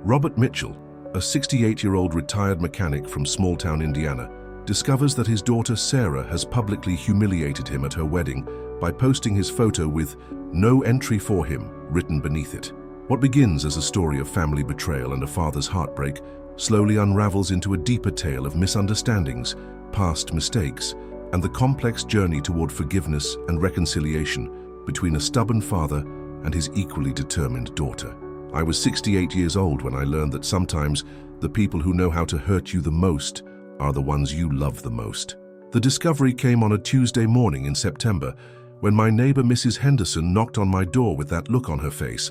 Robert Mitchell, a 68-year-old retired mechanic from small-town Indiana, discovers that his daughter Sarah has publicly humiliated him at her wedding by posting his photo with "No entry for him" written beneath it. What begins as a story of family betrayal and a father's heartbreak slowly unravels into a deeper tale of misunderstandings, past mistakes, and the complex journey toward forgiveness and reconciliation between a stubborn father and his equally determined daughter. I was 68 years old when I learned that sometimes the people who know how to hurt you the most are the ones you love the most. The discovery came on a Tuesday morning in September when my neighbor Mrs. Henderson knocked on my door with that look on her face,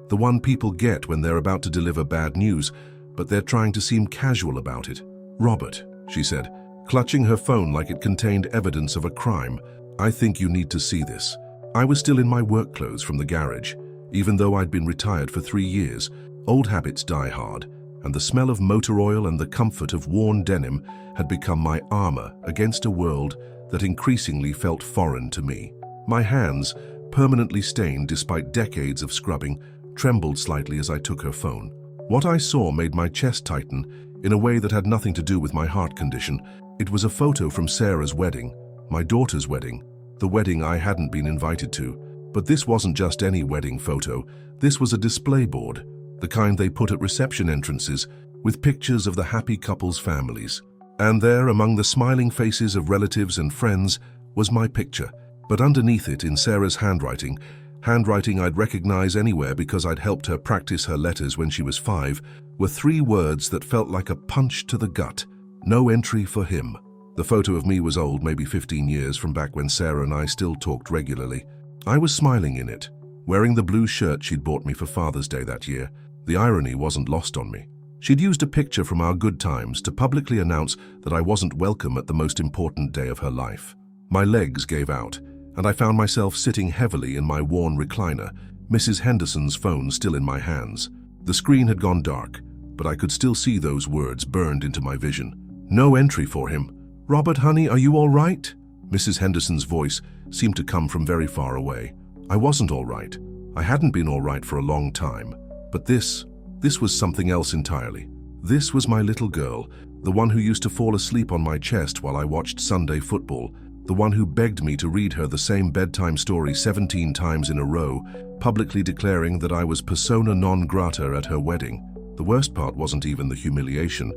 the one people get when they're about to deliver bad news, but they're trying to seem casual about it. "Robert," she said, clutching her phone like it contained evidence of a crime, "I think you need to see this." I was still in my work clothes from the garage. Even though I'd been retired for 3 years, old habits die hard, and the smell of motor oil and the comfort of worn denim had become my armor against a world that increasingly felt foreign to me. My hands, permanently stained despite decades of scrubbing, trembled slightly as I took her phone. What I saw made my chest tighten in a way that had nothing to do with my heart condition. It was a photo from Sarah's wedding, my daughter's wedding, the wedding I hadn't been invited to. But this wasn't just any wedding photo. This was a display board, the kind they put at reception entrances, with pictures of the happy couple's families. And there, among the smiling faces of relatives and friends, was my picture. But underneath it, in Sarah's handwriting I'd recognize anywhere because I'd helped her practice her letters when she was 5, were 3 words that felt like a punch to the gut: "No entry for him." The photo of me was old, maybe 15 years, from back when Sarah and I still talked regularly. I was smiling in it, wearing the blue shirt she'd bought me for Father's Day that year. The irony wasn't lost on me. She'd used a picture from our good times to publicly announce that I wasn't welcome at the most important day of her life. My legs gave out, and I found myself sitting heavily in my worn recliner, Mrs. Henderson's phone still in my hands. The screen had gone dark, but I could still see those words burned into my vision. "No entry for him." "Robert, honey, are you all right?" Mrs. Henderson's voice seemed to come from very far away. I wasn't all right. I hadn't been all right for a long time. But this was something else entirely. This was my little girl, the one who used to fall asleep on my chest while I watched Sunday football, the one who begged me to read her the same bedtime story 17 times in a row, publicly declaring that I was persona non grata at her wedding. The worst part wasn't even the humiliation,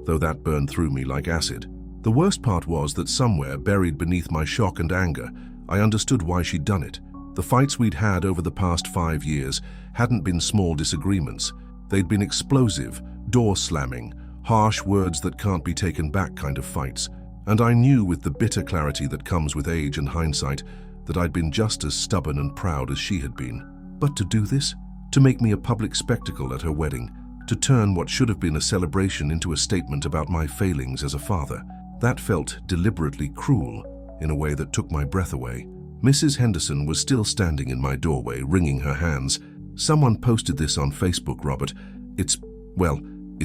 though that burned through me like acid. The worst part was that somewhere, buried beneath my shock and anger, I understood why she'd done it. The fights we'd had over the past 5 years hadn't been small disagreements. They'd been explosive, door-slamming, harsh words that can't be taken back kind of fights. And I knew, with the bitter clarity that comes with age and hindsight, that I'd been just as stubborn and proud as she had been. But to do this, to make me a public spectacle at her wedding, to turn what should have been a celebration into a statement about my failings as a father, that felt deliberately cruel in a way that took my breath away. Mrs. Henderson was still standing in my doorway, wringing her hands. "Someone posted this on Facebook, Robert. It's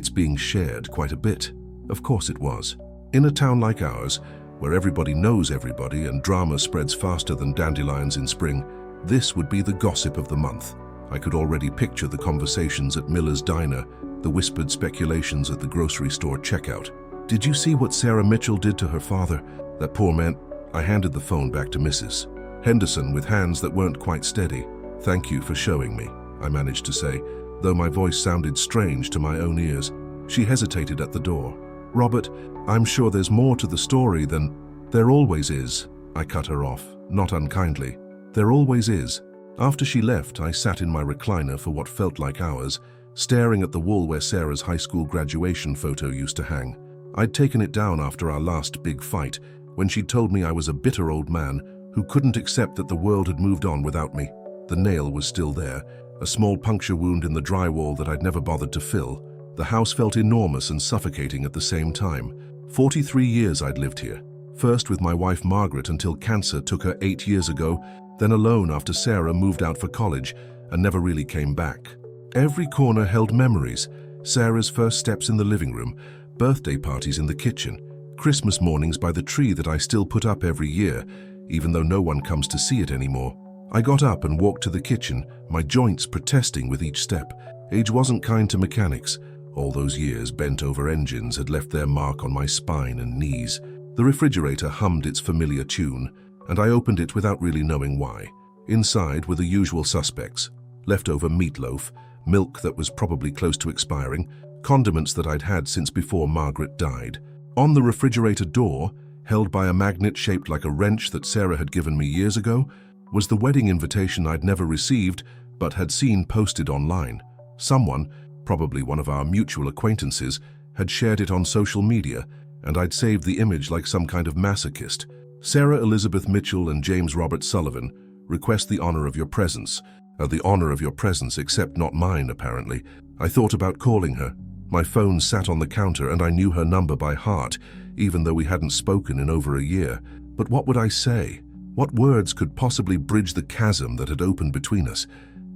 being shared quite a bit." Of course it was. In a town like ours, where everybody knows everybody and drama spreads faster than dandelions in spring, this would be the gossip of the month. I could already picture the conversations at Miller's Diner, the whispered speculations at the grocery store checkout. "Did you see what Sarah Mitchell did to her father? That poor man." I handed the phone back to Mrs. Henderson with hands that weren't quite steady. "Thank you for showing me," I managed to say, though my voice sounded strange to my own ears. She hesitated at the door. "Robert, I'm sure there's more to the story than—" "There always is," I cut her off, not unkindly. "There always is." After she left, I sat in my recliner for what felt like hours, staring at the wall where Sarah's high school graduation photo used to hang. I'd taken it down after our last big fight, when she'd told me I was a bitter old man who couldn't accept that the world had moved on without me. The nail was still there, a small puncture wound in the drywall that I'd never bothered to fill. The house felt enormous and suffocating at the same time. 43 years I'd lived here, first with my wife Margaret until cancer took her 8 years ago, then alone after Sarah moved out for college and never really came back. Every corner held memories: Sarah's first steps in the living room, birthday parties in the kitchen, Christmas mornings by the tree that I still put up every year, even though no one comes to see it anymore. I got up and walked to the kitchen, my joints protesting with each step. Age wasn't kind to mechanics. All those years bent over engines had left their mark on my spine and knees. The refrigerator hummed its familiar tune, and I opened it without really knowing why. Inside were the usual suspects: leftover meatloaf, milk that was probably close to expiring, condiments that I'd had since before Margaret died. On the refrigerator door, held by a magnet shaped like a wrench that Sarah had given me years ago, was the wedding invitation I'd never received but had seen posted online. Someone, probably one of our mutual acquaintances, had shared it on social media, and I'd saved the image like some kind of masochist. Sarah Elizabeth Mitchell and James Robert Sullivan request the honor of your presence. The honor of your presence, except not mine, apparently. I thought about calling her. My phone sat on the counter and I knew her number by heart, even though we hadn't spoken in over a year. But what would I say? What words could possibly bridge the chasm that had opened between us?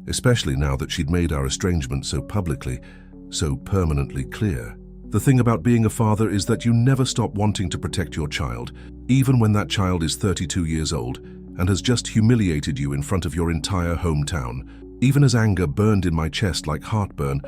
Especially now that she'd made our estrangement so publicly, so permanently clear. The thing about being a father is that you never stop wanting to protect your child, even when that child is 32 years old and has just humiliated you in front of your entire hometown. Even as anger burned in my chest like heartburn,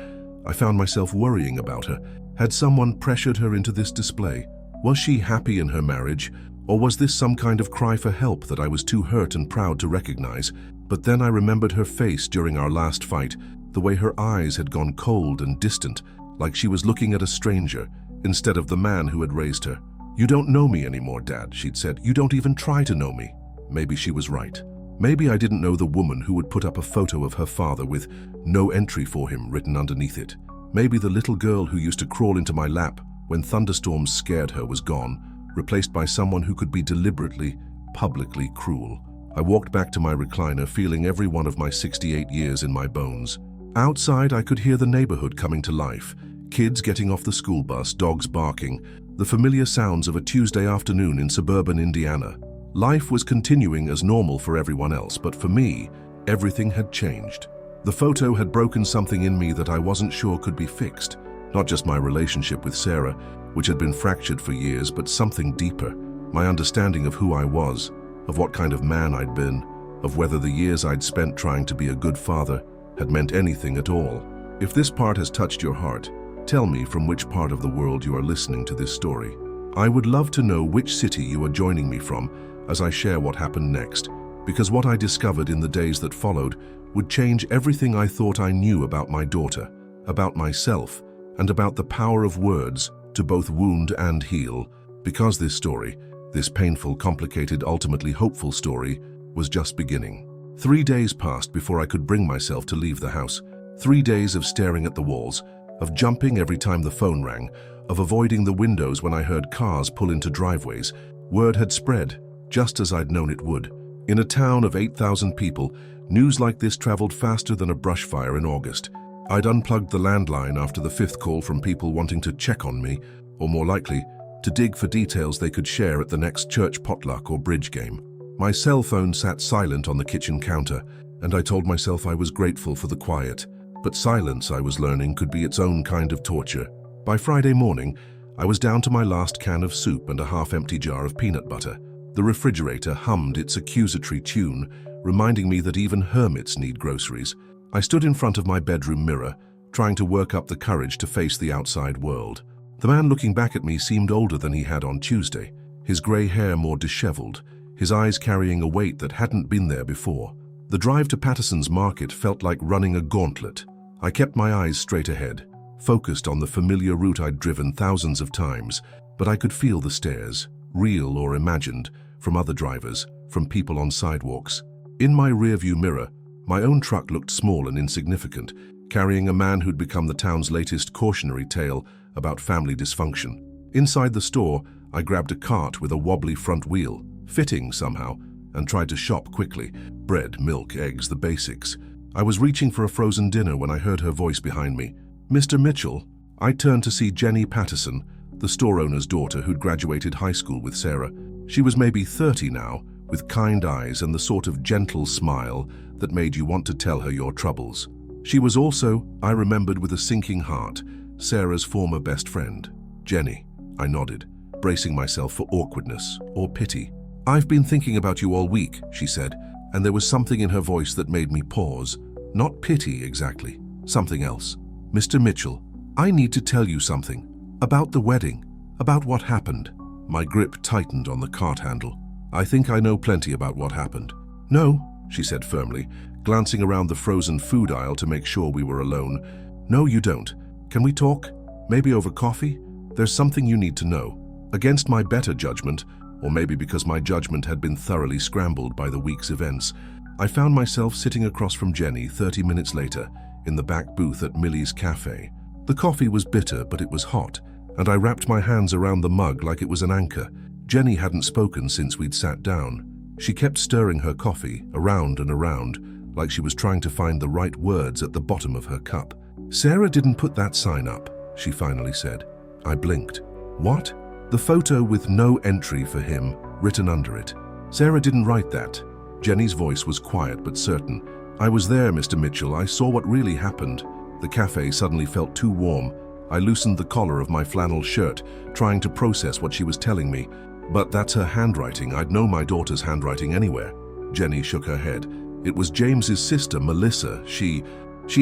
I found myself worrying about her. Had someone pressured her into this display? Was she happy in her marriage, or was this some kind of cry for help that I was too hurt and proud to recognize? But then I remembered her face during our last fight, the way her eyes had gone cold and distant, like she was looking at a stranger instead of the man who had raised her. "You don't know me anymore, Dad," she'd said. "You don't even try to know me." Maybe she was right. Maybe I didn't know the woman who would put up a photo of her father with "no entry for him" written underneath it. Maybe the little girl who used to crawl into my lap when thunderstorms scared her was gone, replaced by someone who could be deliberately, publicly cruel. I walked back to my recliner, feeling every one of my 68 years in my bones. Outside, I could hear the neighborhood coming to life. Kids getting off the school bus, dogs barking, the familiar sounds of a Tuesday afternoon in suburban Indiana. Life was continuing as normal for everyone else, but for me, everything had changed. The photo had broken something in me that I wasn't sure could be fixed. Not just my relationship with Sarah, which had been fractured for years, but something deeper. My understanding of who I was, of what kind of man I'd been, of whether the years I'd spent trying to be a good father had meant anything at all. If this part has touched your heart, tell me from which part of the world you are listening to this story. I would love to know which city you are joining me from as I share what happened next, because what I discovered in the days that followed would change everything I thought I knew about my daughter, about myself, and about the power of words to both wound and heal. Because this story, this painful, complicated, ultimately hopeful story, was just beginning. 3 days passed before I could bring myself to leave the house. 3 days of staring at the walls, of jumping every time the phone rang, of avoiding the windows when I heard cars pull into driveways. Word had spread, just as I'd known it would. In a town of 8,000 people, news like this traveled faster than a brush fire in August. I'd unplugged the landline after the 5th call from people wanting to check on me, or more likely, to dig for details they could share at the next church potluck or bridge game. My cell phone sat silent on the kitchen counter, and I told myself I was grateful for the quiet. But silence, I was learning, could be its own kind of torture. By Friday morning, I was down to my last can of soup and a half-empty jar of peanut butter. The refrigerator hummed its accusatory tune, reminding me that even hermits need groceries. I stood in front of my bedroom mirror, trying to work up the courage to face the outside world. The man looking back at me seemed older than he had on Tuesday, his grey hair more disheveled, his eyes carrying a weight that hadn't been there before. The drive to Patterson's Market felt like running a gauntlet. I kept my eyes straight ahead, focused on the familiar route I'd driven thousands of times, but I could feel the stares, real or imagined, from other drivers, from people on sidewalks. In my rearview mirror, my own truck looked small and insignificant, carrying a man who'd become the town's latest cautionary tale about family dysfunction. Inside the store, I grabbed a cart with a wobbly front wheel, fitting somehow, and tried to shop quickly. Bread, milk, eggs, the basics. I was reaching for a frozen dinner when I heard her voice behind me. "Mr. Mitchell?" I turned to see Jenny Patterson, the store owner's daughter who'd graduated high school with Sarah. She was maybe 30 now, with kind eyes and the sort of gentle smile that made you want to tell her your troubles. She was also, I remembered with a sinking heart, Sarah's former best friend, Jenny. I nodded, bracing myself for awkwardness or pity. "I've been thinking about you all week," she said, and there was something in her voice that made me pause. Not pity exactly, Something else. Mr. Mitchell, I need to tell you something. About the wedding. About what happened. My grip tightened on the cart handle. I think I know plenty about what happened. No, she said firmly, glancing around the frozen food aisle to make sure we were alone. No, you don't. Can we talk? Maybe over coffee? There's something you need to know. Against my better judgment, or maybe because my judgment had been thoroughly scrambled by the week's events, I found myself sitting across from Jenny 30 minutes later in the back booth at Millie's cafe. The coffee was bitter, but it was hot, and I wrapped my hands around the mug like it was an anchor. Jenny hadn't spoken since we'd sat down. She kept stirring her coffee around and around, like she was trying to find the right words at the bottom of her cup. Sarah didn't put that sign up, she finally said. I blinked. What? The photo with no entry for him written under it. Sarah didn't write that. Jenny's voice was quiet but certain. I was there, Mr. Mitchell. I saw what really happened. The cafe suddenly felt too warm. I loosened the collar of my flannel shirt, trying to process what she was telling me. But that's her handwriting. I'd know my daughter's handwriting anywhere. Jenny shook her head. It was James's sister, Melissa. She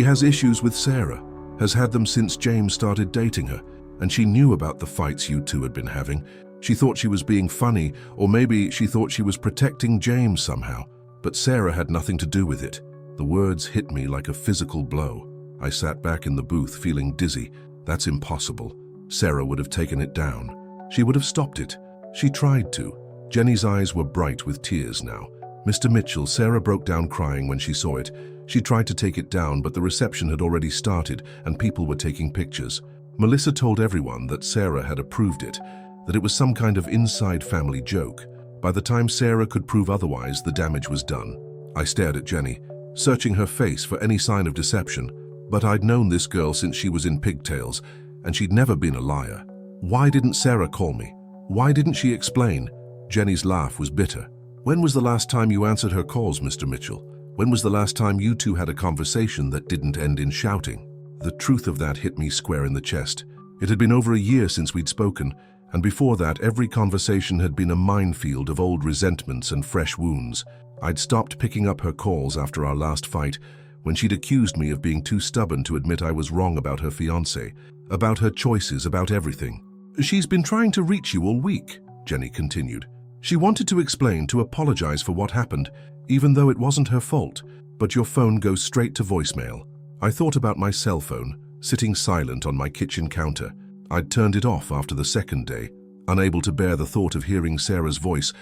has issues with Sarah, has had them since James started dating her, and she knew about the fights you two had been having. She thought she was being funny, or maybe she thought she was protecting James somehow. But Sarah had nothing to do with it. The words hit me like a physical blow. I sat back in the booth feeling dizzy. That's impossible. Sarah would have taken it down. She would have stopped it. She tried to. Jenny's eyes were bright with tears now. Mr. Mitchell, Sarah broke down crying when she saw it. She tried to take it down, but the reception had already started and people were taking pictures. Melissa told everyone that Sarah had approved it, that it was some kind of inside family joke. By the time Sarah could prove otherwise, the damage was done. I stared at Jenny, searching her face for any sign of deception. But I'd known this girl since she was in pigtails, and she'd never been a liar. Why didn't Sarah call me? Why didn't she explain? Jenny's laugh was bitter. When was the last time you answered her calls, Mr. Mitchell? When was the last time you two had a conversation that didn't end in shouting? The truth of that hit me square in the chest. It had been over a year since we'd spoken, and before that, every conversation had been a minefield of old resentments and fresh wounds. I'd stopped picking up her calls after our last fight, when she'd accused me of being too stubborn to admit I was wrong about her fiancé, about her choices, about everything. She's been trying to reach you all week, Jenny continued. She wanted to explain, to apologize for what happened, even though it wasn't her fault, but your phone goes straight to voicemail. I thought about my cell phone, sitting silent on my kitchen counter. I'd turned it off after the second day, unable to bear the thought of hearing Sarah's voice,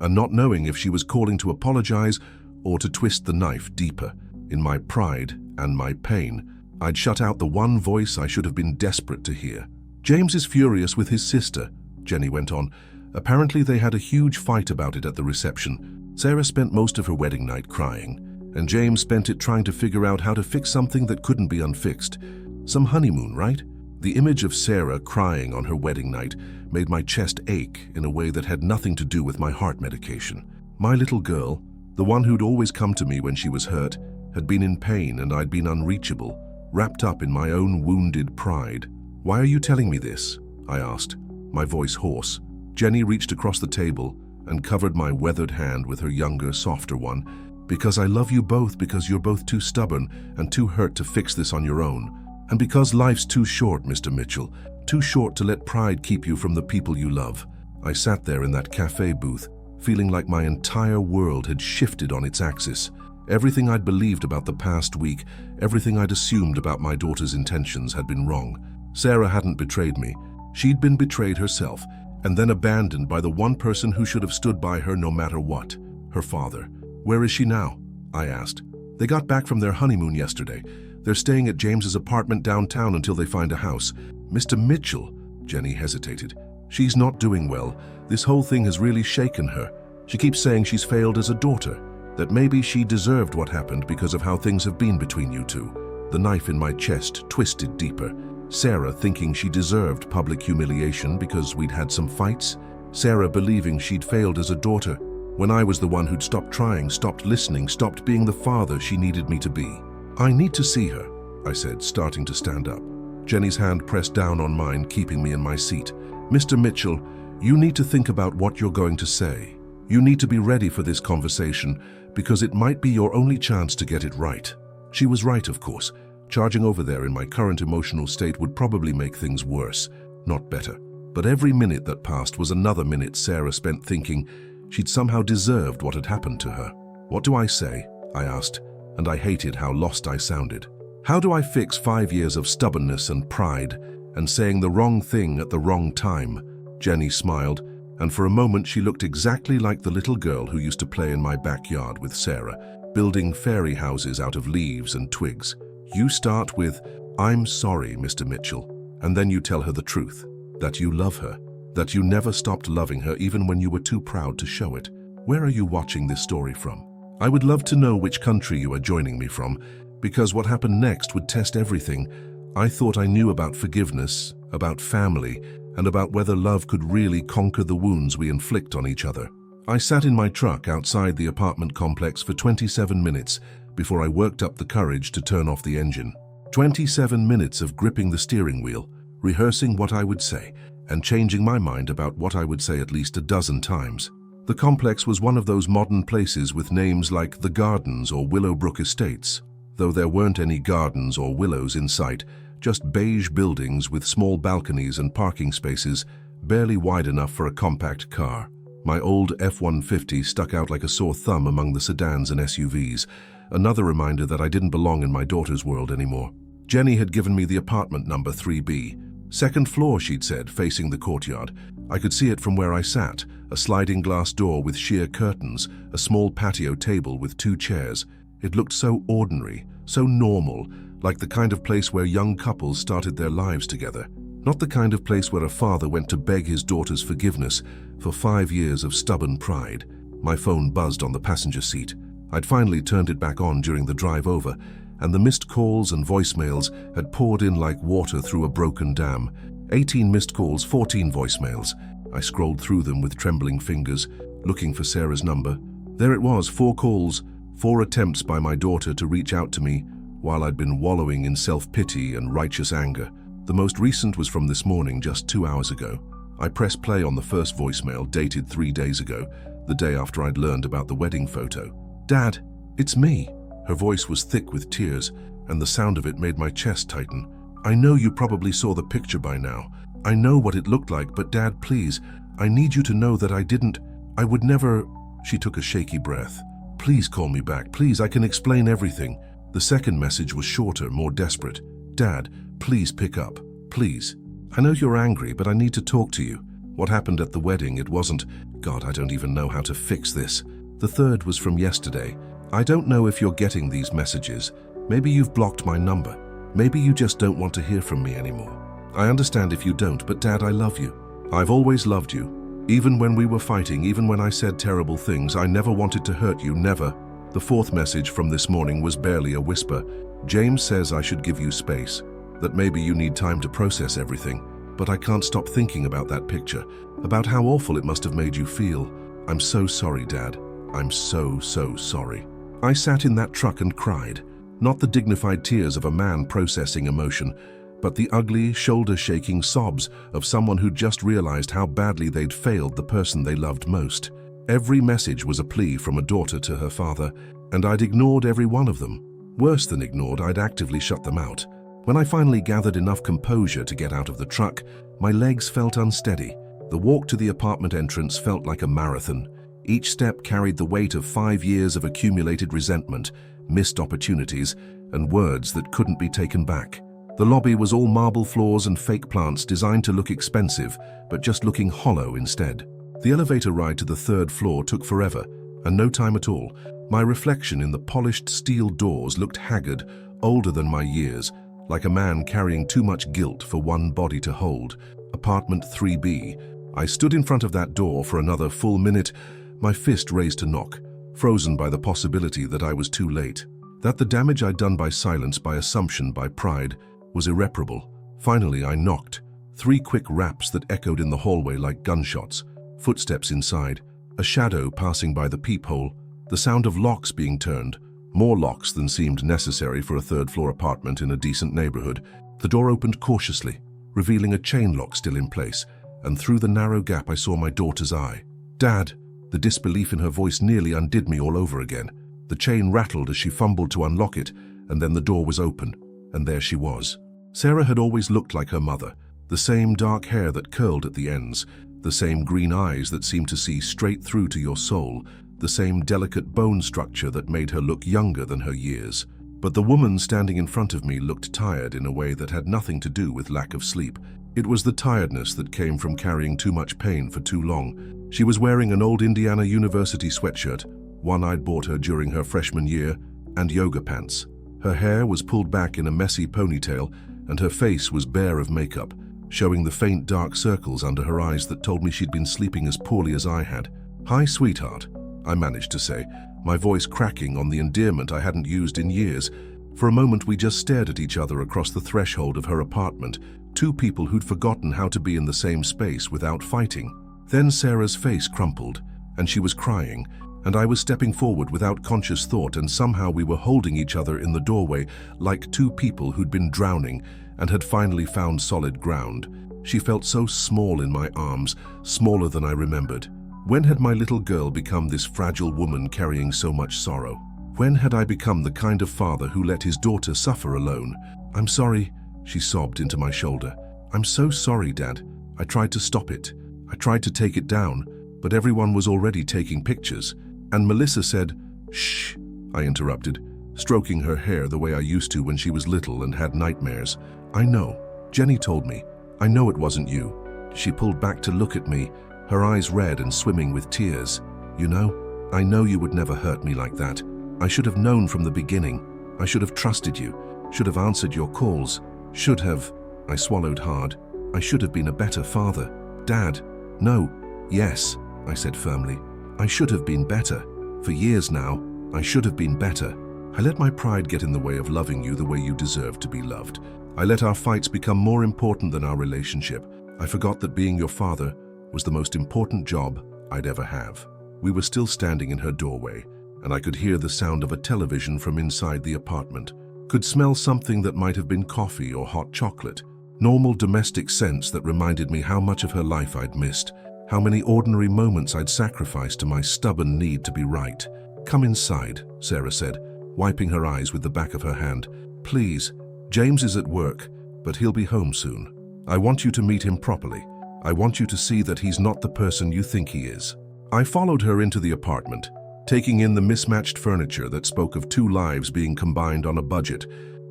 and not knowing if she was calling to apologize or to twist the knife deeper. In my pride and my pain, I'd shut out the one voice I should have been desperate to hear. James is furious with his sister, Jenny went on. Apparently they had a huge fight about it at the reception. Sarah spent most of her wedding night crying, and James spent it trying to figure out how to fix something that couldn't be unfixed. Some honeymoon, right? The image of Sarah crying on her wedding night made my chest ache in a way that had nothing to do with my heart medication. My little girl, the one who'd always come to me when she was hurt, had been in pain and I'd been unreachable, wrapped up in my own wounded pride. Why are you telling me this? I asked, my voice hoarse. Jenny reached across the table and covered my weathered hand with her younger, softer one. Because I love you both, because you're both too stubborn and too hurt to fix this on your own. And because life's too short, Mr. Mitchell, too short to let pride keep you from the people you love. I sat there in that cafe booth, feeling like my entire world had shifted on its axis. Everything I'd believed about the past week, everything I'd assumed about my daughter's intentions had been wrong. Sarah hadn't betrayed me. She'd been betrayed herself, and then abandoned by the one person who should have stood by her no matter what, her father. Where is she now? I asked. They got back from their honeymoon yesterday. They're staying at James's apartment downtown until they find a house. Mr. Mitchell, Jenny hesitated. She's not doing well. This whole thing has really shaken her. She keeps saying she's failed as a daughter, that maybe she deserved what happened because of how things have been between you two. The knife in my chest twisted deeper. Sarah thinking she deserved public humiliation because we'd had some fights. Sarah believing she'd failed as a daughter, when I was the one who'd stopped trying, stopped listening, stopped being the father she needed me to be. I need to see her, I said, starting to stand up. Jenny's hand pressed down on mine, keeping me in my seat. Mr. Mitchell, you need to think about what you're going to say. You need to be ready for this conversation, because it might be your only chance to get it right. She was right, of course. Charging over there in my current emotional state would probably make things worse, not better. But every minute that passed was another minute Sarah spent thinking she'd somehow deserved what had happened to her. What do I say? I asked, and I hated how lost I sounded. How do I fix 5 years of stubbornness and pride and saying the wrong thing at the wrong time? Jenny smiled, and for a moment she looked exactly like the little girl who used to play in my backyard with Sarah, building fairy houses out of leaves and twigs. You start with, "I'm sorry, Mr. Mitchell," and then you tell her the truth, that you love her, that you never stopped loving her even when you were too proud to show it. Where are you watching this story from? I would love to know which country you are joining me from, because what happened next would test everything I thought I knew about forgiveness, about family, and about whether love could really conquer the wounds we inflict on each other. I sat in my truck outside the apartment complex for 27 minutes before I worked up the courage to turn off the engine. 27 minutes of gripping the steering wheel, rehearsing what I would say, and changing my mind about what I would say at least a dozen times. The complex was one of those modern places with names like The Gardens or Willowbrook Estates, though there weren't any gardens or willows in sight, just beige buildings with small balconies and parking spaces barely wide enough for a compact car. My old F-150 stuck out like a sore thumb among the sedans and SUVs, another reminder that I didn't belong in my daughter's world anymore. Jenny had given me the apartment number 3B. Second floor, she'd said, facing the courtyard. I could see it from where I sat, a sliding glass door with sheer curtains, a small patio table with 2 chairs. It looked so ordinary, so normal, like the kind of place where young couples started their lives together. Not the kind of place where a father went to beg his daughter's forgiveness for 5 years of stubborn pride. My phone buzzed on the passenger seat. I'd finally turned it back on during the drive over, and the missed calls and voicemails had poured in like water through a broken dam. 18 missed calls, 14 voicemails. I scrolled through them with trembling fingers, looking for Sarah's number. There it was, 4 calls, 4 attempts by my daughter to reach out to me while I'd been wallowing in self-pity and righteous anger. The most recent was from this morning, just 2 hours ago. I pressed play on the first voicemail, dated 3 days ago, the day after I'd learned about the wedding photo. "Dad, it's me." Her voice was thick with tears, and the sound of it made my chest tighten. "I know you probably saw the picture by now. I know what it looked like, but Dad, please, I need you to know that I would never..." She took a shaky breath. "Please call me back, please, I can explain everything." The second message was shorter, more desperate. "Dad, please pick up, please. I know you're angry, but I need to talk to you. What happened at the wedding, it wasn't... God, I don't even know how to fix this." The third was from yesterday. "I don't know if you're getting these messages. Maybe you've blocked my number. Maybe you just don't want to hear from me anymore. I understand if you don't, but Dad, I love you. I've always loved you. Even when we were fighting, even when I said terrible things, I never wanted to hurt you, never." The fourth message from this morning was barely a whisper. "James says I should give you space, that maybe you need time to process everything, but I can't stop thinking about that picture, about how awful it must have made you feel. I'm so sorry, Dad. I'm so sorry." I sat in that truck and cried, not the dignified tears of a man processing emotion, but the ugly, shoulder-shaking sobs of someone who'd just realized how badly they'd failed the person they loved most. Every message was a plea from a daughter to her father, and I'd ignored every one of them. Worse than ignored, I'd actively shut them out. When I finally gathered enough composure to get out of the truck, my legs felt unsteady. The walk to the apartment entrance felt like a marathon. Each step carried the weight of 5 years of accumulated resentment, missed opportunities, and words that couldn't be taken back. The lobby was all marble floors and fake plants designed to look expensive, but just looking hollow instead. The elevator ride to the 3rd floor took forever, and no time at all. My reflection in the polished steel doors looked haggard, older than my years, like a man carrying too much guilt for one body to hold. Apartment 3B. I stood in front of that door for another full minute, my fist raised to knock, frozen by the possibility that I was too late. That the damage I'd done by silence, by assumption, by pride, was irreparable. Finally, I knocked. 3 quick raps that echoed in the hallway like gunshots. Footsteps inside, a shadow passing by the peephole, the sound of locks being turned, more locks than seemed necessary for a 3rd-floor apartment in a decent neighborhood. The door opened cautiously, revealing a chain lock still in place, and through the narrow gap I saw my daughter's eye. "Dad!" The disbelief in her voice nearly undid me all over again. The chain rattled as she fumbled to unlock it, and then the door was open. and there she was. Sarah had always looked like her mother, the same dark hair that curled at the ends, the same green eyes that seemed to see straight through to your soul, the same delicate bone structure that made her look younger than her years. But the woman standing in front of me looked tired in a way that had nothing to do with lack of sleep. It was the tiredness that came from carrying too much pain for too long. She was wearing an old Indiana University sweatshirt, one I'd bought her during her freshman year, and yoga pants. Her hair was pulled back in a messy ponytail, and her face was bare of makeup, showing the faint dark circles under her eyes that told me she'd been sleeping as poorly as I had. "Hi, sweetheart," I managed to say, my voice cracking on the endearment I hadn't used in years. For a moment we just stared at each other across the threshold of her apartment, two people who'd forgotten how to be in the same space without fighting. Then Sarah's face crumpled, and she was crying, and I was stepping forward without conscious thought, and somehow we were holding each other in the doorway like two people who'd been drowning and had finally found solid ground. She felt so small in my arms, smaller than I remembered. When had my little girl become this fragile woman carrying so much sorrow? When had I become the kind of father who let his daughter suffer alone? "I'm sorry," she sobbed into my shoulder. "I'm so sorry, Dad. I tried to stop it. I tried to take it down, but everyone was already taking pictures." And Melissa said, "Shh," I interrupted, stroking her hair the way I used to when she was little and had nightmares. "I know. Jenny told me. I know it wasn't you." She pulled back to look at me, her eyes red and swimming with tears. "You know, I know you would never hurt me like that. I should have known from the beginning. I should have trusted you, should have answered your calls, should have..." I swallowed hard. "I should have been a better father. Dad." "No, yes," I said firmly. "I should have been better. For years now, I should have been better. I let my pride get in the way of loving you the way you deserve to be loved. I let our fights become more important than our relationship. I forgot that being your father was the most important job I'd ever have." We were still standing in her doorway, and I could hear the sound of a television from inside the apartment, could smell something that might have been coffee or hot chocolate. Normal domestic scents that reminded me how much of her life I'd missed, how many ordinary moments I'd sacrificed to my stubborn need to be right. "Come inside," Sarah said, wiping her eyes with the back of her hand. "Please, James is at work, but he'll be home soon. I want you to meet him properly. I want you to see that he's not the person you think he is." I followed her into the apartment, taking in the mismatched furniture that spoke of two lives being combined on a budget,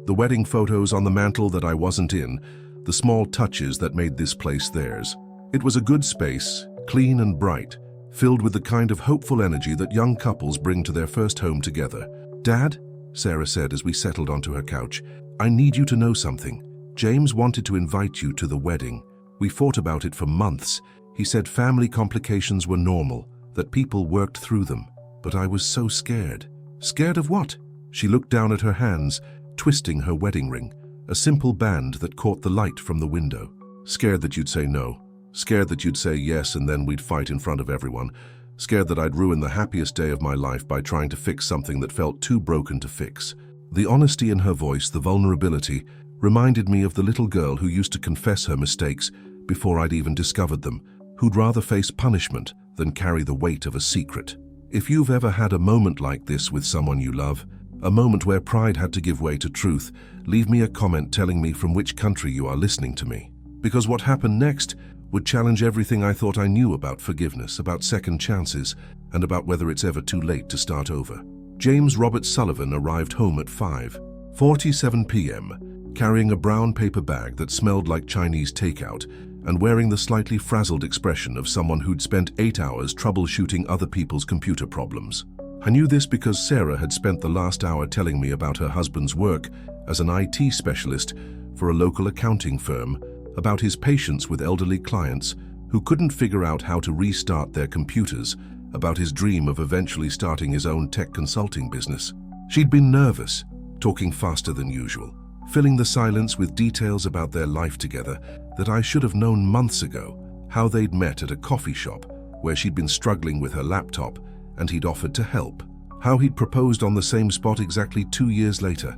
the wedding photos on the mantle that I wasn't in, the small touches that made this place theirs. It was a good space, clean and bright, filled with the kind of hopeful energy that young couples bring to their first home together. "Dad," Sarah said as we settled onto her couch, "I need you to know something. James wanted to invite you to the wedding. We fought about it for months. He said family complications were normal, that people worked through them. But I was so scared." "Scared of what?" She looked down at her hands, twisting her wedding ring, a simple band that caught the light from the window. "Scared that you'd say no. Scared that you'd say yes and then we'd fight in front of everyone. Scared that I'd ruin the happiest day of my life by trying to fix something that felt too broken to fix." The honesty in her voice, the vulnerability, reminded me of the little girl who used to confess her mistakes before I'd even discovered them, who'd rather face punishment than carry the weight of a secret. If you've ever had a moment like this with someone you love, a moment where pride had to give way to truth, leave me a comment telling me from which country you are listening to me. Because what happened next would challenge everything I thought I knew about forgiveness, about second chances, and about whether it's ever too late to start over. James Robert Sullivan arrived home at 5:47 p.m., carrying a brown paper bag that smelled like Chinese takeout and wearing the slightly frazzled expression of someone who'd spent 8 hours troubleshooting other people's computer problems. I knew this because Sarah had spent the last hour telling me about her husband's work as an IT specialist for a local accounting firm, about his patience with elderly clients who couldn't figure out how to restart their computers, about his dream of eventually starting his own tech consulting business. She'd been nervous, talking faster than usual, filling the silence with details about their life together that I should have known months ago, how they'd met at a coffee shop where she'd been struggling with her laptop and he'd offered to help, how he'd proposed on the same spot exactly 2 years later,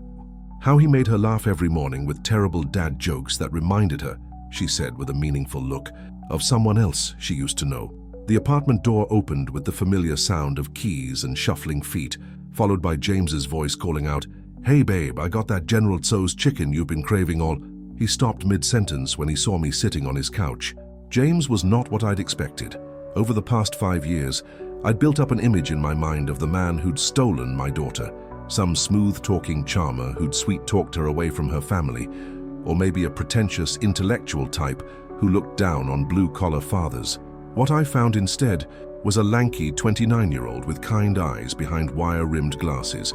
how he made her laugh every morning with terrible dad jokes that reminded her, she said with a meaningful look, of someone else she used to know. The apartment door opened with the familiar sound of keys and shuffling feet, followed by James's voice calling out, "Hey babe, I got that General Tso's chicken you've been craving all." He stopped mid-sentence when he saw me sitting on his couch. James was not what I'd expected. Over the past 5 years, I'd built up an image in my mind of the man who'd stolen my daughter. Some smooth-talking charmer who'd sweet-talked her away from her family, or maybe a pretentious intellectual type who looked down on blue-collar fathers. What I found instead was a lanky 29-year-old with kind eyes behind wire-rimmed glasses,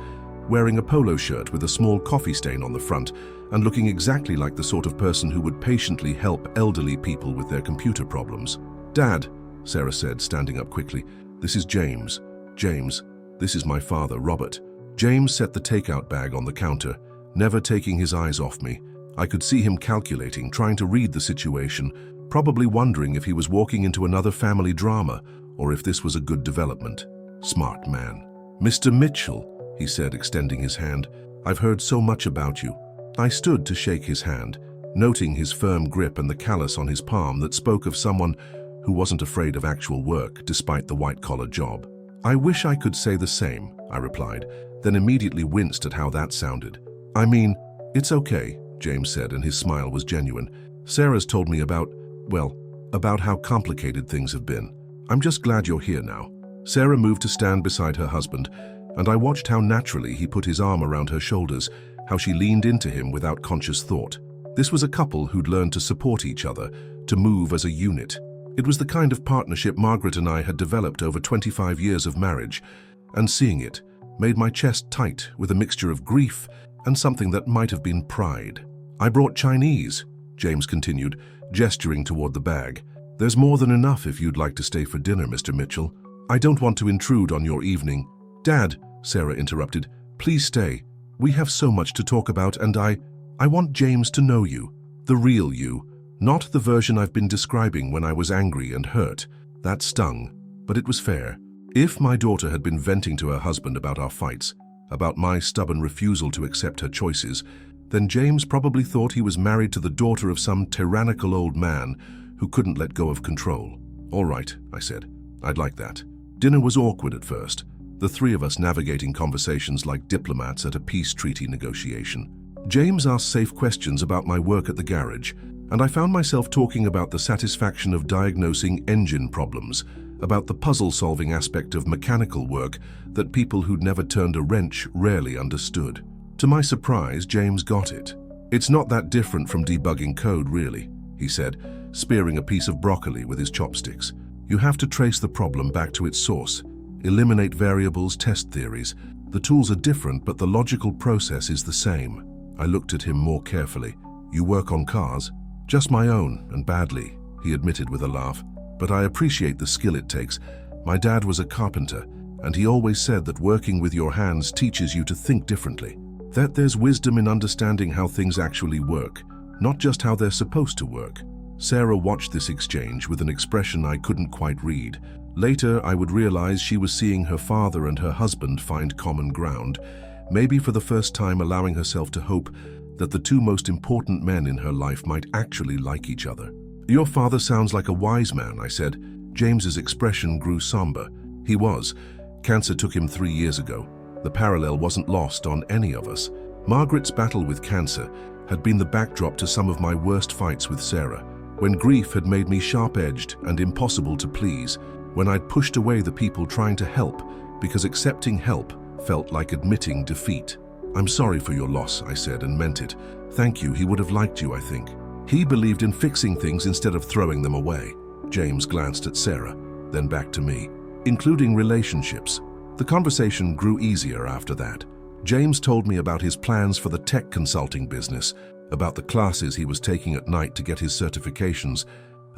wearing a polo shirt with a small coffee stain on the front and looking exactly like the sort of person who would patiently help elderly people with their computer problems. "Dad," Sarah said, standing up quickly, "this is James. James, this is my father, Robert." James set the takeout bag on the counter, never taking his eyes off me. I could see him calculating, trying to read the situation, probably wondering if he was walking into another family drama or if this was a good development. Smart man. "Mr. Mitchell," he said, extending his hand, "I've heard so much about you." I stood to shake his hand, noting his firm grip and the callus on his palm that spoke of someone who wasn't afraid of actual work despite the white-collar job. "I wish I could say the same," I replied, then immediately winced at how that sounded. "I mean, it's okay," James said, and his smile was genuine. "Sarah's told me about how complicated things have been. I'm just glad you're here now." Sarah moved to stand beside her husband, and I watched how naturally he put his arm around her shoulders, how she leaned into him without conscious thought. This was a couple who'd learned to support each other, to move as a unit. It was the kind of partnership Margaret and I had developed over 25 years of marriage, and seeing it made my chest tight with a mixture of grief and something that might have been pride. "I brought Chinese," James continued, gesturing toward the bag. "There's more than enough if you'd like to stay for dinner, Mr. Mitchell. I don't want to intrude on your evening." "Dad," Sarah interrupted, "please stay. We have so much to talk about, and I want James to know you, the real you, not the version I've been describing when I was angry and hurt." That stung, but it was fair. If my daughter had been venting to her husband about our fights, about my stubborn refusal to accept her choices, then James probably thought he was married to the daughter of some tyrannical old man who couldn't let go of control. "All right," I said. "I'd like that." Dinner was awkward at first, the three of us navigating conversations like diplomats at a peace treaty negotiation. James asked safe questions about my work at the garage, and I found myself talking about the satisfaction of diagnosing engine problems, about the puzzle-solving aspect of mechanical work that people who'd never turned a wrench rarely understood. To my surprise, James got it. "It's not that different from debugging code, really," he said, spearing a piece of broccoli with his chopsticks. "You have to trace the problem back to its source, eliminate variables, test theories. The tools are different, but the logical process is the same." I looked at him more carefully. "You work on cars?" "Just my own, and badly," he admitted with a laugh. "But I appreciate the skill it takes. My dad was a carpenter, and he always said that working with your hands teaches you to think differently. That there's wisdom in understanding how things actually work, not just how they're supposed to work." Sarah watched this exchange with an expression I couldn't quite read. Later, I would realize she was seeing her father and her husband find common ground, maybe for the first time allowing herself to hope that the two most important men in her life might actually like each other. "Your father sounds like a wise man," I said. James's expression grew somber. He was. Cancer took him 3 years ago. The parallel wasn't lost on any of us. Margaret's battle with cancer had been the backdrop to some of my worst fights with Sarah, when grief had made me sharp-edged and impossible to please, when I'd pushed away the people trying to help because accepting help felt like admitting defeat. "I'm sorry for your loss," I said, and meant it. "Thank you, he would have liked you, I think." He believed in fixing things instead of throwing them away. James glanced at Sarah, then back to me. "Including relationships." The conversation grew easier after that. James told me about his plans for the tech consulting business, about the classes he was taking at night to get his certifications,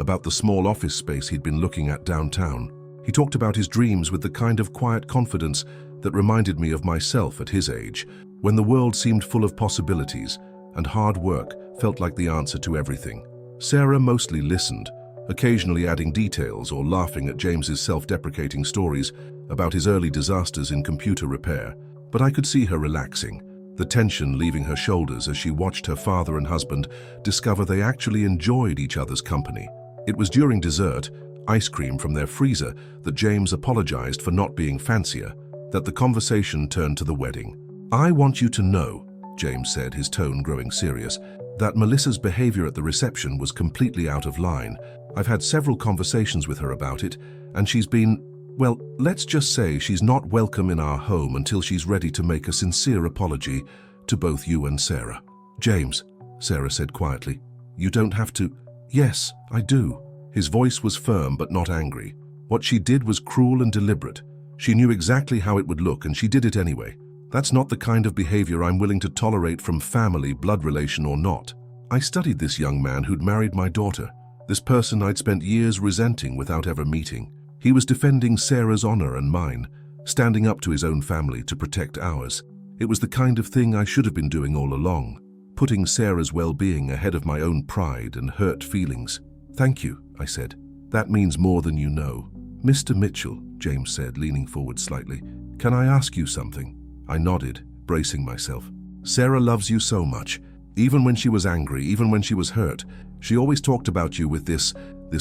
about the small office space he'd been looking at downtown. He talked about his dreams with the kind of quiet confidence that reminded me of myself at his age, when the world seemed full of possibilities and hard work felt like the answer to everything. Sarah mostly listened, occasionally adding details or laughing at James's self-deprecating stories about his early disasters in computer repair, but I could see her relaxing, the tension leaving her shoulders as she watched her father and husband discover they actually enjoyed each other's company. It was during dessert, ice cream from their freezer, that James apologized for not being fancier, that the conversation turned to the wedding. I want you to know, James said, his tone growing serious, that Melissa's behavior at the reception was completely out of line. I've had several conversations with her about it, and she's been, well, let's just say she's not welcome in our home until she's ready to make a sincere apology to both you and Sarah. James, Sarah said quietly, you don't have to. Yes, I do. His voice was firm but not angry. What she did was cruel and deliberate. She knew exactly how it would look, and she did it anyway. That's not the kind of behavior I'm willing to tolerate from family, blood relation or not. I studied this young man who'd married my daughter, this person I'd spent years resenting without ever meeting. He was defending Sarah's honor and mine, standing up to his own family to protect ours. It was the kind of thing I should have been doing all along, putting Sarah's well-being ahead of my own pride and hurt feelings. Thank you, I said. That means more than you know. Mr. Mitchell, James said, leaning forward slightly, can I ask you something? I nodded, bracing myself. Sarah loves you so much. Even when she was angry, even when she was hurt, she always talked about you with this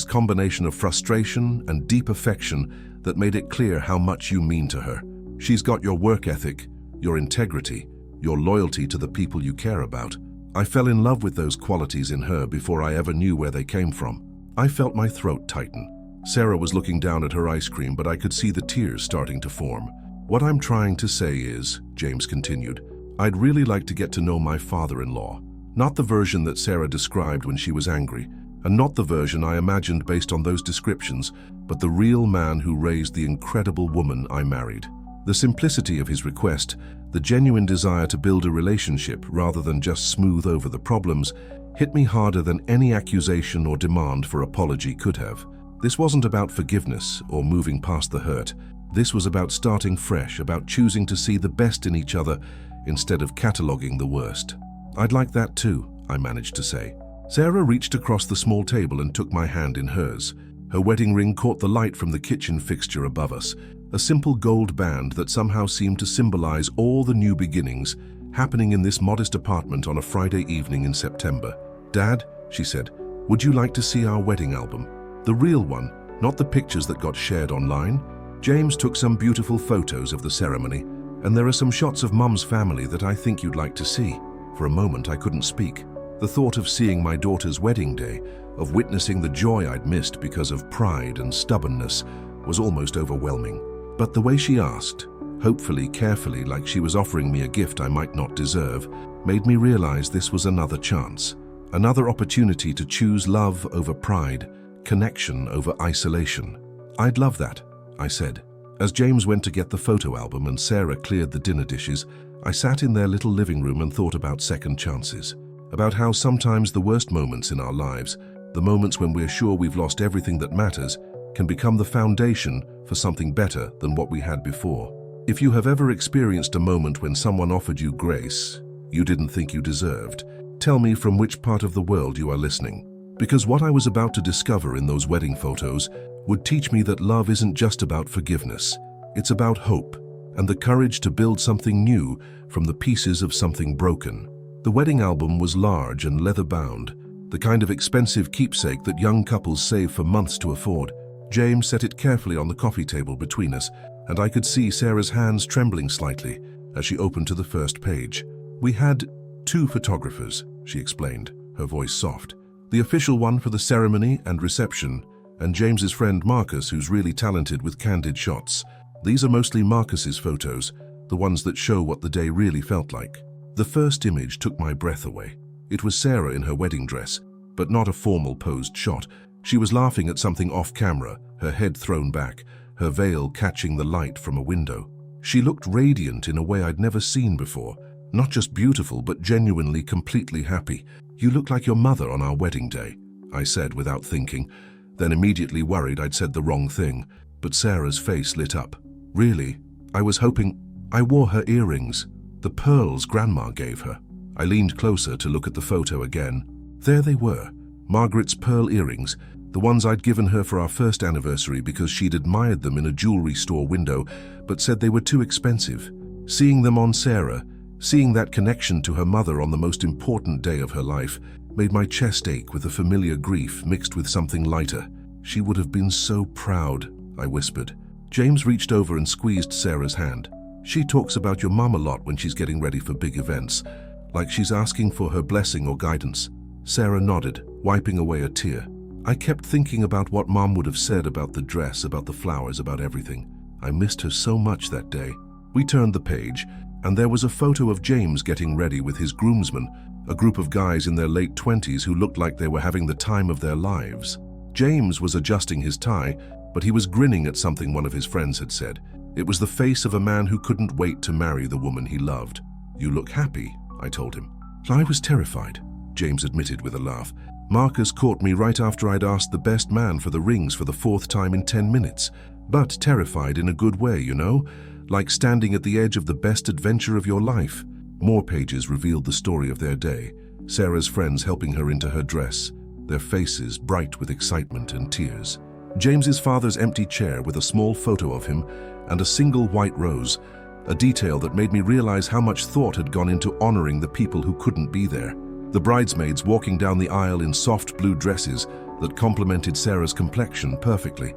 combination of frustration and deep affection that made it clear how much you mean to her. She's got your work ethic, your integrity, your loyalty to the people you care about. I fell in love with those qualities in her before I ever knew where they came from. I felt my throat tighten. Sarah was looking down at her ice cream, but I could see the tears starting to form. What I'm trying to say is, James continued, I'd really like to get to know my father-in-law. Not the version that Sarah described when she was angry, and not the version I imagined based on those descriptions, but the real man who raised the incredible woman I married. The simplicity of his request, the genuine desire to build a relationship rather than just smooth over the problems, hit me harder than any accusation or demand for apology could have. This wasn't about forgiveness or moving past the hurt. This was about starting fresh, about choosing to see the best in each other instead of cataloging the worst. I'd like that too, I managed to say. Sarah reached across the small table and took my hand in hers. Her wedding ring caught the light from the kitchen fixture above us, a simple gold band that somehow seemed to symbolize all the new beginnings happening in this modest apartment on a Friday evening in September. Dad, she said, would you like to see our wedding album? The real one, not the pictures that got shared online. James took some beautiful photos of the ceremony, and there are some shots of Mum's family that I think you'd like to see. For a moment, I couldn't speak. The thought of seeing my daughter's wedding day, of witnessing the joy I'd missed because of pride and stubbornness, was almost overwhelming. But the way she asked, hopefully carefully like she was offering me a gift I might not deserve, made me realize this was another chance, another opportunity to choose love over pride, connection over isolation. I'd love that, I said. As James went to get the photo album and Sarah cleared the dinner dishes, I sat in their little living room and thought about second chances, about how sometimes the worst moments in our lives, the moments when we're sure we've lost everything that matters, can become the foundation for something better than what we had before. If you have ever experienced a moment when someone offered you grace you didn't think you deserved, tell me from which part of the world you are listening. Because what I was about to discover in those wedding photos would teach me that love isn't just about forgiveness. It's about hope and the courage to build something new from the pieces of something broken. The wedding album was large and leather-bound, the kind of expensive keepsake that young couples save for months to afford. James set it carefully on the coffee table between us, and I could see Sarah's hands trembling slightly as she opened to the first page. We had 2 photographers, she explained, her voice soft. The official one for the ceremony and reception, and James's friend Marcus, who's really talented with candid shots. These are mostly Marcus's photos, the ones that show what the day really felt like. The first image took my breath away. It was Sarah in her wedding dress, but not a formal posed shot. She was laughing at something off camera, her head thrown back, her veil catching the light from a window. She looked radiant in a way I'd never seen before, not just beautiful, but genuinely completely happy. You look like your mother on our wedding day, I said without thinking, then immediately worried I'd said the wrong thing, but Sarah's face lit up. Really? I was hoping. I wore her earrings, the pearls Grandma gave her. I leaned closer to look at the photo again. There they were, Margaret's pearl earrings, the ones I'd given her for our first anniversary because she'd admired them in a jewelry store window, but said they were too expensive. Seeing them on Sarah, seeing that connection to her mother on the most important day of her life, made my chest ache with a familiar grief mixed with something lighter. She would have been so proud, I whispered. James reached over and squeezed Sarah's hand. She talks about your mom a lot when she's getting ready for big events, like she's asking for her blessing or guidance. Sarah nodded, wiping away a tear. I kept thinking about what Mom would have said about the dress, about the flowers, about everything. I missed her so much that day. We turned the page, and there was a photo of James getting ready with his groomsmen, a group of guys in their late 20s who looked like they were having the time of their lives. James was adjusting his tie, but he was grinning at something one of his friends had said. It was the face of a man who couldn't wait to marry the woman he loved. "You look happy," I told him. "I was terrified," James admitted with a laugh. "Marcus caught me right after I'd asked the best man for the rings for the 4th time in 10 minutes. But terrified in a good way, you know? Like standing at the edge of the best adventure of your life." More pages revealed the story of their day. Sarah's friends helping her into her dress, their faces bright with excitement and tears. James's father's empty chair with a small photo of him and a single white rose, a detail that made me realize how much thought had gone into honoring the people who couldn't be there. The bridesmaids walking down the aisle in soft blue dresses that complemented Sarah's complexion perfectly.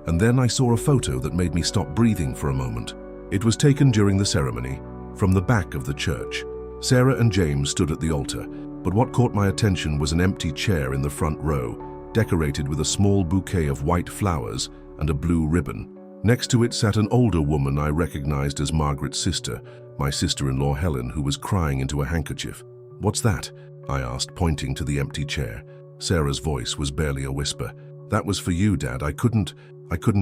And then I saw a photo that made me stop breathing for a moment. It was taken during the ceremony, from the back of the church. Sarah and James stood at the altar, but what caught my attention was an empty chair in the front row, decorated with a small bouquet of white flowers and a blue ribbon. Next to it sat an older woman I recognized as Margaret's sister, my sister-in-law Helen, who was crying into a handkerchief. "What's that?" I asked, pointing to the empty chair. Sarah's voice was barely a whisper. "That was for you, Dad. I couldn't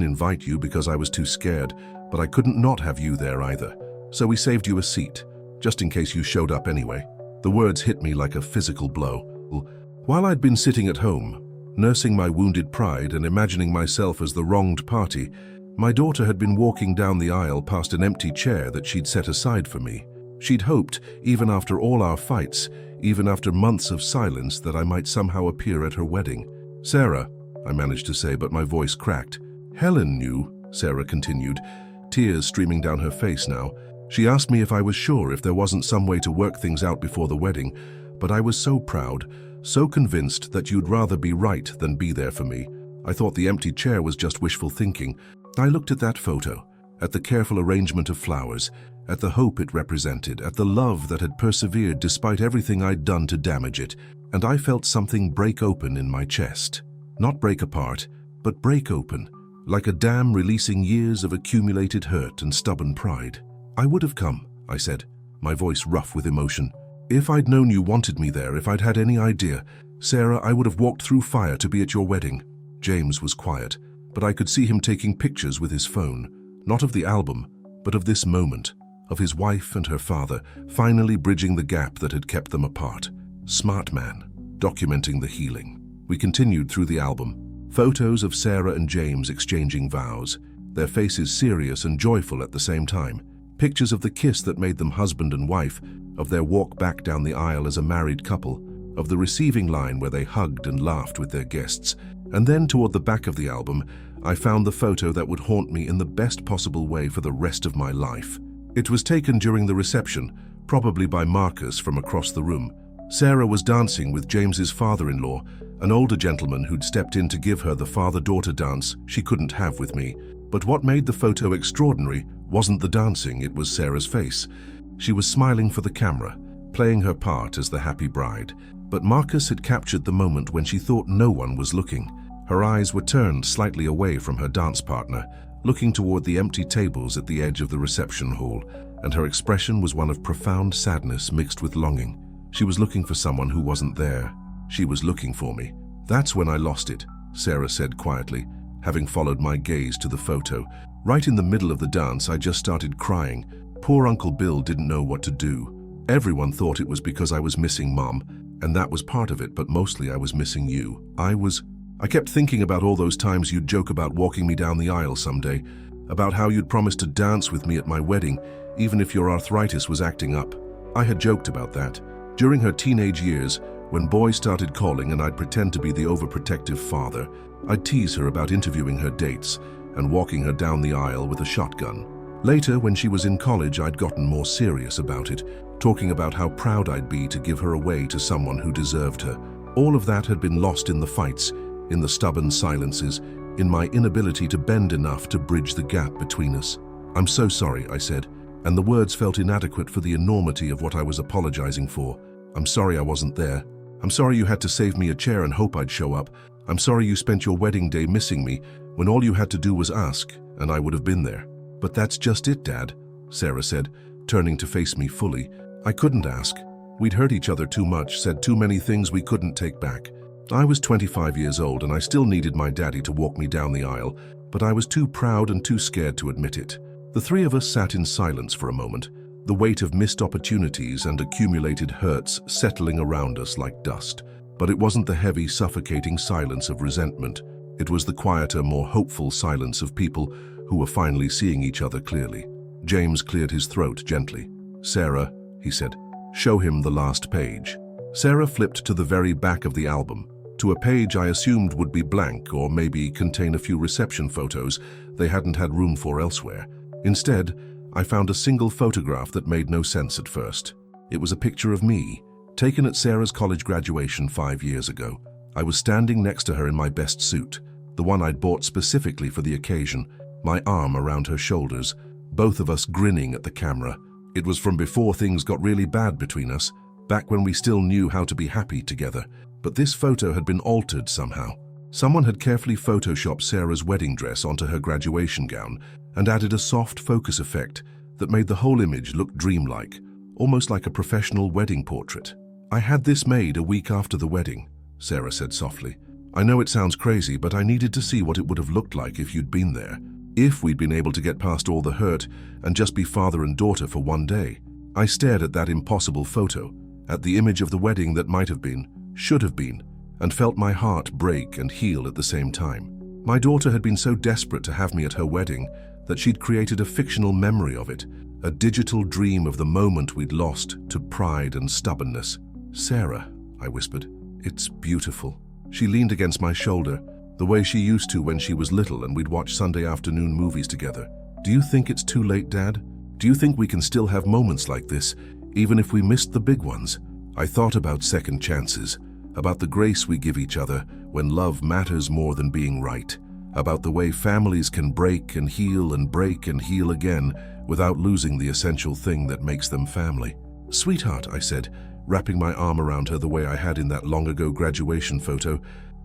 invite you because I was too scared, but I couldn't not have you there either. So we saved you a seat, just in case you showed up anyway." The words hit me like a physical blow. While I'd been sitting at home, nursing my wounded pride and imagining myself as the wronged party, my daughter had been walking down the aisle past an empty chair that she'd set aside for me. She'd hoped, even after all our fights, even after months of silence, that I might somehow appear at her wedding. "Sarah," I managed to say, but my voice cracked. "Helen knew," Sarah continued, tears streaming down her face now. "She asked me if I was sure, if there wasn't some way to work things out before the wedding, but I was so proud, so convinced that you'd rather be right than be there for me. I thought the empty chair was just wishful thinking." I looked at that photo, at the careful arrangement of flowers, at the hope it represented, at the love that had persevered despite everything I'd done to damage it, and I felt something break open in my chest. Not break apart, but break open, like a dam releasing years of accumulated hurt and stubborn pride. "I would have come," I said, my voice rough with emotion. "If I'd known you wanted me there, if I'd had any idea, Sarah, I would have walked through fire to be at your wedding." James was quiet, but I could see him taking pictures with his phone, not of the album, but of this moment, of his wife and her father, finally bridging the gap that had kept them apart. Smart man, documenting the healing. We continued through the album, photos of Sarah and James exchanging vows, their faces serious and joyful at the same time, pictures of the kiss that made them husband and wife, of their walk back down the aisle as a married couple, of the receiving line where they hugged and laughed with their guests. And then toward the back of the album, I found the photo that would haunt me in the best possible way for the rest of my life. It was taken during the reception, probably by Marcus from across the room. Sarah was dancing with James's father-in-law, an older gentleman who'd stepped in to give her the father-daughter dance she couldn't have with me. But what made the photo extraordinary wasn't the dancing, it was Sarah's face. She was smiling for the camera, playing her part as the happy bride. But Marcus had captured the moment when she thought no one was looking. Her eyes were turned slightly away from her dance partner, looking toward the empty tables at the edge of the reception hall, and her expression was one of profound sadness mixed with longing. She was looking for someone who wasn't there. She was looking for me. "That's when I lost it," Sarah said quietly, having followed my gaze to the photo. "Right in the middle of the dance, I just started crying. Poor Uncle Bill didn't know what to do. Everyone thought it was because I was missing Mom, and that was part of it, but mostly I was missing you. I kept thinking about all those times you'd joke about walking me down the aisle someday, about how you'd promise to dance with me at my wedding, even if your arthritis was acting up. I had joked about that. During her teenage years, when boys started calling and I'd pretend to be the overprotective father, I'd tease her about interviewing her dates and walking her down the aisle with a shotgun. Later, when she was in college, I'd gotten more serious about it, talking about how proud I'd be to give her away to someone who deserved her. All of that had been lost in the fights, in the stubborn silences, in my inability to bend enough to bridge the gap between us. "I'm so sorry," I said, and the words felt inadequate for the enormity of what I was apologizing for. I'm sorry I wasn't there. I'm sorry you had to save me a chair and hope I'd show up. I'm sorry you spent your wedding day missing me when all you had to do was ask, and I would have been there. But that's just it, Dad, Sarah said, turning to face me fully. I couldn't ask. We'd hurt each other too much, said too many things we couldn't take back. I was 25 years old and I still needed my daddy to walk me down the aisle, but I was too proud and too scared to admit it. The three of us sat in silence for a moment, the weight of missed opportunities and accumulated hurts settling around us like dust. But it wasn't the heavy, suffocating silence of resentment. It was the quieter, more hopeful silence of people who were finally seeing each other clearly. James cleared his throat gently. Sarah, he said, show him the last page. Sarah flipped to the very back of the album, to a page I assumed would be blank or maybe contain a few reception photos they hadn't had room for elsewhere. Instead, I found a single photograph that made no sense at first. It was a picture of me, taken at Sarah's college graduation 5 years ago. I was standing next to her in my best suit, the one I'd bought specifically for the occasion, my arm around her shoulders, both of us grinning at the camera. It was from before things got really bad between us, back when we still knew how to be happy together. But this photo had been altered somehow. Someone had carefully photoshopped Sarah's wedding dress onto her graduation gown and added a soft focus effect that made the whole image look dreamlike, almost like a professional wedding portrait. I had this made a week after the wedding, Sarah said softly. I know it sounds crazy, but I needed to see what it would have looked like if you'd been there. If we'd been able to get past all the hurt and just be father and daughter for one day. I stared at that impossible photo, at the image of the wedding that might have been, should have been, and felt my heart break and heal at the same time. My daughter had been so desperate to have me at her wedding that she'd created a fictional memory of it, a digital dream of the moment we'd lost to pride and stubbornness. Sarah, I whispered, it's beautiful. She leaned against my shoulder, the way she used to when she was little and we'd watch Sunday afternoon movies together. Do you think it's too late, Dad? Do you think we can still have moments like this, even if we missed the big ones? I thought about second chances, about the grace we give each other when love matters more than being right, about the way families can break and heal again without losing the essential thing that makes them family. Sweetheart, I said, wrapping my arm around her the way I had in that long-ago graduation photo,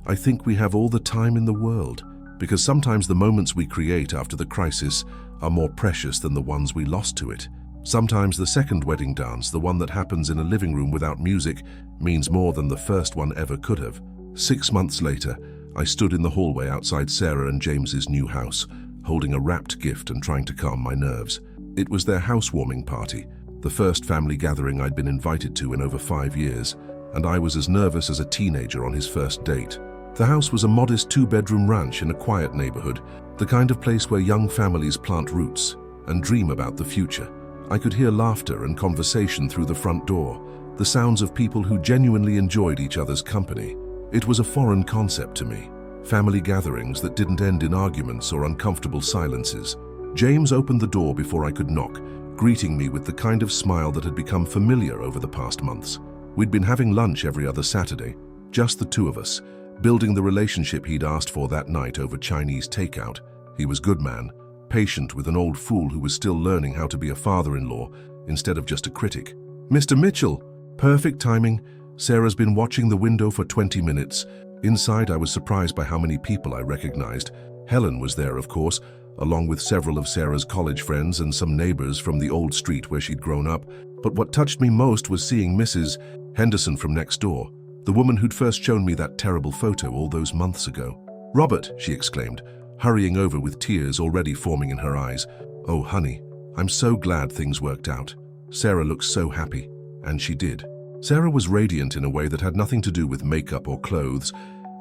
I think we have all the time in the world, because sometimes the moments we create after the crisis are more precious than the ones we lost to it. Sometimes the second wedding dance, the one that happens in a living room without music, means more than the first one ever could have. 6 months later, I stood in the hallway outside Sarah and James's new house, holding a wrapped gift and trying to calm my nerves. It was their housewarming party, the first family gathering I'd been invited to in over 5 years, and I was as nervous as a teenager on his first date. The house was a modest 2-bedroom ranch in a quiet neighborhood, the kind of place where young families plant roots and dream about the future. I could hear laughter and conversation through the front door, the sounds of people who genuinely enjoyed each other's company. It was a foreign concept to me, family gatherings that didn't end in arguments or uncomfortable silences. James opened the door before I could knock, greeting me with the kind of smile that had become familiar over the past months. We'd been having lunch every other Saturday, just the two of us, building the relationship he'd asked for that night over Chinese takeout. He was good man, patient with an old fool who was still learning how to be a father-in-law instead of just a critic. Mr. Mitchell, perfect timing. Sarah's been watching the window for 20 minutes. Inside, I was surprised by how many people I recognized. Helen was there, of course, along with several of Sarah's college friends and some neighbors from the old street where she'd grown up. But what touched me most was seeing Mrs. Henderson from next door, the woman who'd first shown me that terrible photo all those months ago. Robert, she exclaimed, hurrying over with tears already forming in her eyes. Oh, honey, I'm so glad things worked out. Sarah looked so happy, and she did. Sarah was radiant in a way that had nothing to do with makeup or clothes,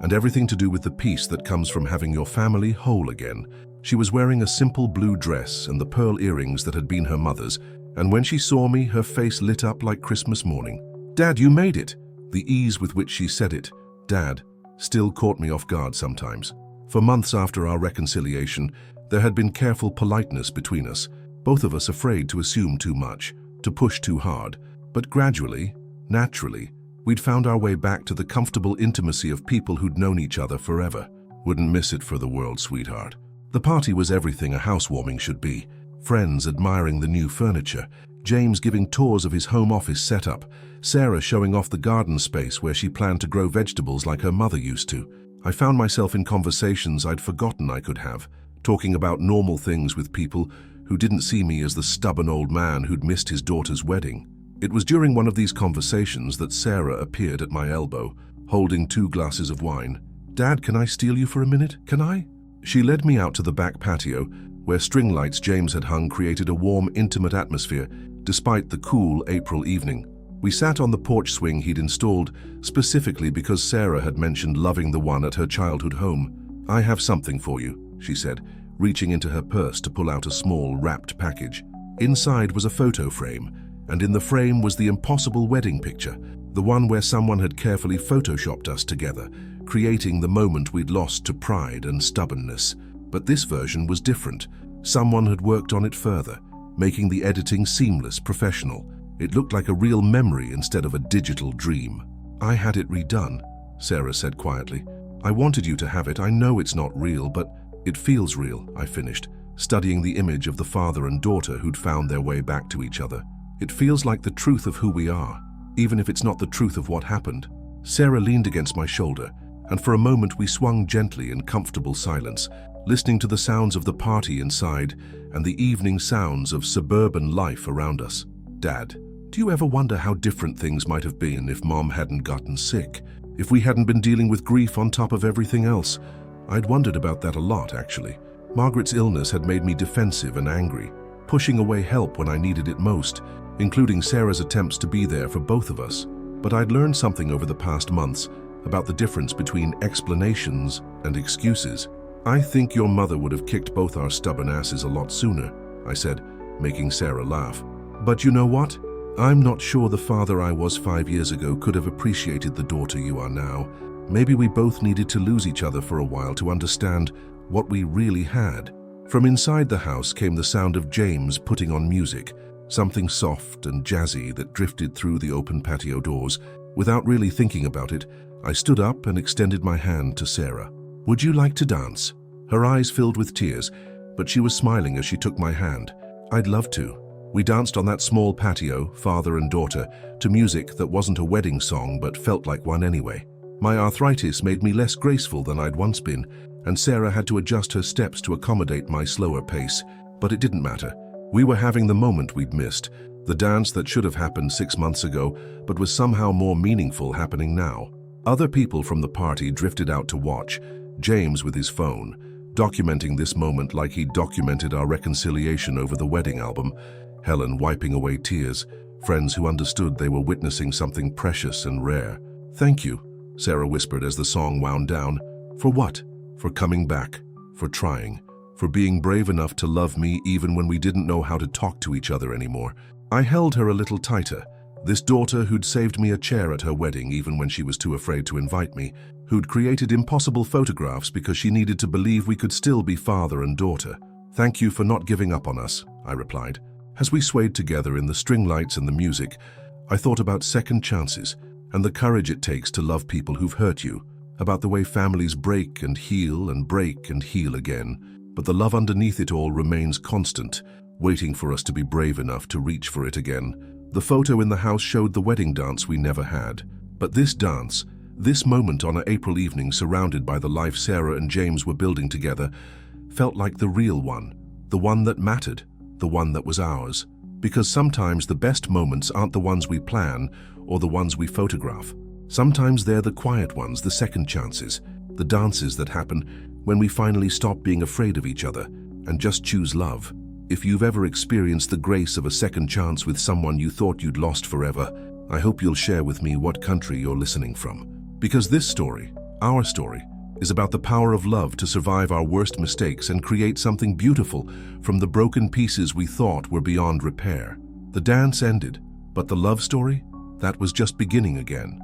and everything to do with the peace that comes from having your family whole again. She was wearing a simple blue dress and the pearl earrings that had been her mother's, and when she saw me, her face lit up like Christmas morning. Dad, you made it! The ease with which she said it, Dad, still caught me off guard sometimes. For months after our reconciliation, there had been careful politeness between us, both of us afraid to assume too much, to push too hard. But gradually, naturally, we'd found our way back to the comfortable intimacy of people who'd known each other forever. Wouldn't miss it for the world, sweetheart. The party was everything a housewarming should be. friends admiring the new furniture, James giving tours of his home office setup, Sarah showing off the garden space where she planned to grow vegetables like her mother used to. I found myself in conversations I'd forgotten I could have, talking about normal things with people who didn't see me as the stubborn old man who'd missed his daughter's wedding. It was during one of these conversations that Sarah appeared at my elbow, holding 2 glasses of wine. "Dad, can I steal you for a minute? Can I?" She led me out to the back patio, where string lights James had hung created a warm, intimate atmosphere, despite the cool April evening. We sat on the porch swing he'd installed, specifically because Sarah had mentioned loving the one at her childhood home. "I have something for you," she said, reaching into her purse to pull out a small, wrapped package. Inside was a photo frame, and in the frame was the impossible wedding picture, the one where someone had carefully photoshopped us together, creating the moment we'd lost to pride and stubbornness. But this version was different. Someone had worked on it further, making the editing seamless, professional. It looked like a real memory instead of a digital dream. "I had it redone," Sarah said quietly. "I wanted you to have it. I know it's not real, but it feels real," I finished, studying the image of the father and daughter who'd found their way back to each other. "It feels like the truth of who we are, even if it's not the truth of what happened." Sarah leaned against my shoulder, and for a moment we swung gently in comfortable silence, listening to the sounds of the party inside and the evening sounds of suburban life around us. "Dad, do you ever wonder how different things might have been if Mom hadn't gotten sick? If we hadn't been dealing with grief on top of everything else?" I'd wondered about that a lot, actually. Margaret's illness had made me defensive and angry, pushing away help when I needed it most, including Sarah's attempts to be there for both of us. But I'd learned something over the past months about the difference between explanations and excuses. "I think your mother would have kicked both our stubborn asses a lot sooner," I said, making Sarah laugh. "But you know what? I'm not sure the father I was 5 years ago could have appreciated the daughter you are now. Maybe we both needed to lose each other for a while to understand what we really had." From inside the house came the sound of James putting on music, something soft and jazzy that drifted through the open patio doors. Without really thinking about it, I stood up and extended my hand to Sarah. "Would you like to dance?" Her eyes filled with tears, but she was smiling as she took my hand. "I'd love to." We danced on that small patio, father and daughter, to music that wasn't a wedding song but felt like one anyway. My arthritis made me less graceful than I'd once been, and Sarah had to adjust her steps to accommodate my slower pace. But it didn't matter. We were having the moment we'd missed, the dance that should have happened 6 months ago but was somehow more meaningful happening now. Other people from the party drifted out to watch, James with his phone, documenting this moment like he'd documented our reconciliation over the wedding album, Helen wiping away tears, friends who understood they were witnessing something precious and rare. "Thank you," Sarah whispered as the song wound down. "For what? For coming back, for trying, for being brave enough to love me even when we didn't know how to talk to each other anymore." I held her a little tighter. This daughter who'd saved me a chair at her wedding even when she was too afraid to invite me, who'd created impossible photographs because she needed to believe we could still be father and daughter. "Thank you for not giving up on us," I replied. As we swayed together in the string lights and the music, I thought about second chances and the courage it takes to love people who've hurt you, about the way families break and heal again, but the love underneath it all remains constant, waiting for us to be brave enough to reach for it again. The photo in the house showed the wedding dance we never had. But this dance, this moment on an April evening surrounded by the life Sarah and James were building together, felt like the real one, the one that mattered, the one that was ours. Because sometimes the best moments aren't the ones we plan or the ones we photograph. Sometimes they're the quiet ones, the second chances, the dances that happen when we finally stop being afraid of each other and just choose love. If you've ever experienced the grace of a second chance with someone you thought you'd lost forever, I hope you'll share with me what country you're listening from. Because this story, our story, is about the power of love to survive our worst mistakes and create something beautiful from the broken pieces we thought were beyond repair. The dance ended, but the love story? That was just beginning again.